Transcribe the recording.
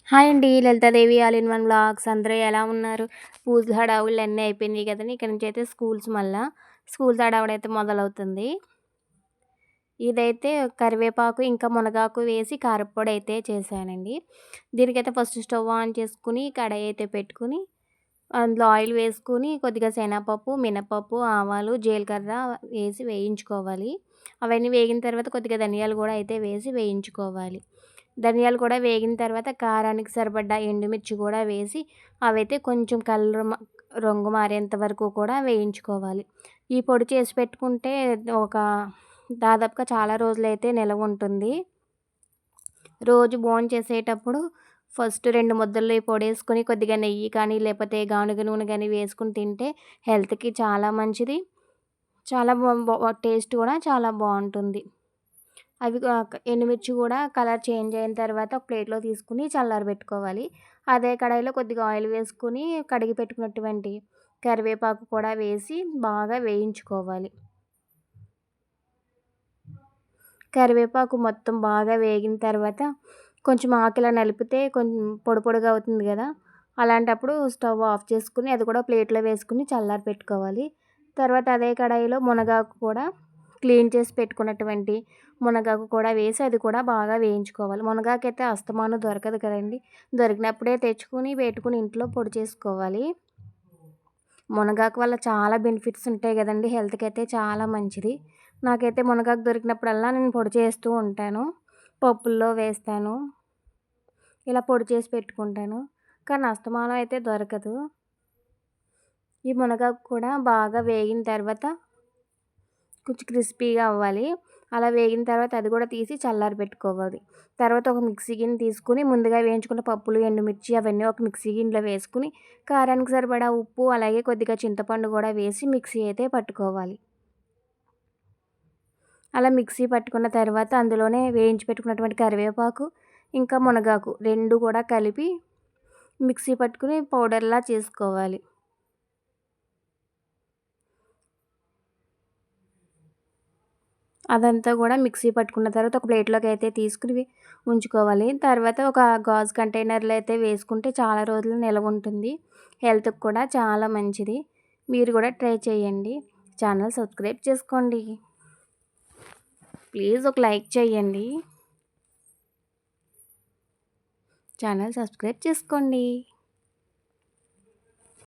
Hi అండి. Lalithadevi all in one vlogs అందరూ ఎలా ఉన్నారు? పూజలు హడావుళ్ళు అన్నీ అయిపోయినాయి కదండీ! ఇక నుంచి అయితే స్కూల్స్ హడావుడైతే మొదలవుతుంది. ఇదైతే కరివేపాకు ఇంకా మునగాకు వేసి కారప్పొడి అయితే చేశానండి. దీనికైతే ఫస్ట్ స్టవ్ ఆన్ చేసుకొని కడాయి అయితే పెట్టుకొని అందులో ఆయిల్ వేసుకొని కొద్దిగా శనగపప్పు, మినపప్పు, ఆవాలు, జీలకర్ర వేసి వేయించుకోవాలి. అవన్నీ వేగిన తర్వాత కొద్దిగా ధనియాలు కూడా అయితే వేసి వేయించుకోవాలి. ధనియాలు కూడా వేగిన తర్వాత కారానికి సరిపడ్డ ఎండుమిర్చి కూడా వేసి అవైతే కొంచెం రంగు మారేంత వరకు కూడా వేయించుకోవాలి. ఈ పొడి చేసి పెట్టుకుంటే ఒక దాదాపుగా చాలా రోజులైతే నిలవ ఉంటుంది. రోజు భోంచేసేటప్పుడు ఫస్ట్ 2 ముద్దలు ఈ పొడేసుకొని కొద్దిగా నెయ్యి కానీ, లేకపోతే గానుగ నూనె గానీ వేసుకొని తింటే హెల్త్‌కి చాలా మంచిది. చాలా టేస్ట్ కూడా చాలా బావుంటుంది. అవి ఎండుమిర్చి కూడా కలర్ చేంజ్ అయిన తర్వాత ఒక ప్లేట్‌లో తీసుకొని చల్లారబెట్టుకోవాలి. అదే కడాయిలో కొద్దిగా ఆయిల్ వేసుకొని కడిగి పెట్టుకున్నటువంటి కరివేపాకు కూడా వేసి బాగా వేయించుకోవాలి. కరివేపాకు మొత్తం బాగా వేగిన తర్వాత కొంచెం ఆకిలా నలిపితే కొంచెం పొడి పొడిగా అవుతుంది కదా! అలాంటప్పుడు స్టవ్ ఆఫ్ చేసుకొని అది కూడా ప్లేట్‌లో వేసుకొని చల్లారి పెట్టుకోవాలి. తర్వాత అదే కడాయిలో మునగాకు కూడా క్లీన్ చేసి పెట్టుకున్నటువంటి మునగాకు కూడా వేసి అది కూడా బాగా వేయించుకోవాలి. మునగాకైతే అస్తమానం దొరకదు కదండీ! దొరికినప్పుడే తెచ్చుకొని పెట్టుకొని ఇంట్లో పొడి చేసుకోవాలి. మునగాకు వల్ల చాలా బెనిఫిట్స్ ఉంటాయి కదండీ! హెల్త్‌కి అయితే చాలా మంచిది. నాకైతే మునగాకు దొరికినప్పుడల్లా నేను పొడి చేస్తూ ఉంటాను. పప్పుల్లో వేస్తాను. ఇలా పొడి చేసి పెట్టుకుంటాను. కానీ అస్తమానం అయితే దొరకదు. ఈ మునగాకు కూడా బాగా వేగిన తర్వాత కొంచెం క్రిస్పీగా అవ్వాలి. అలా వేగిన తర్వాత అది కూడా తీసి చల్లారబెట్టుకోవాలి. తర్వాత ఒక మిక్సీ గిన్నె తీసుకొని ముందుగా వేయించుకున్న పప్పులు, ఎండుమిర్చి అవన్నీ ఒక మిక్సీ గిన్నెలో వేసుకొని కారానికి సరిపడా ఉప్పు, అలాగే కొద్దిగా చింతపండు కూడా వేసి మిక్సీ అయితే పట్టుకోవాలి. అలా మిక్సీ పట్టుకున్న తర్వాత అందులోనే వేయించి పెట్టుకున్నటువంటి కరివేపాకు, ఇంకా మునగాకు 2 కూడా కలిపి మిక్సీ పట్టుకుని పౌడర్‌లా చేసుకోవాలి. అదంతా కూడా మిక్సీ పట్టుకున్న తర్వాత ఒక ప్లేట్‌లోకి అయితే తీసుకొని ఉంచుకోవాలి. తర్వాత ఒక గాజు కంటైనర్‌లో అయితే వేసుకుంటే చాలా రోజులు నిలవ ఉంటుంది. హెల్త్‌కి కూడా చాలా మంచిది. మీరు కూడా ట్రై చేయండి. ఛానల్ సబ్స్క్రైబ్ చేసుకోండి. ప్లీజ్ ఒక లైక్ చేయండి. ఛానల్ సబ్స్క్రైబ్ చేసుకోండి.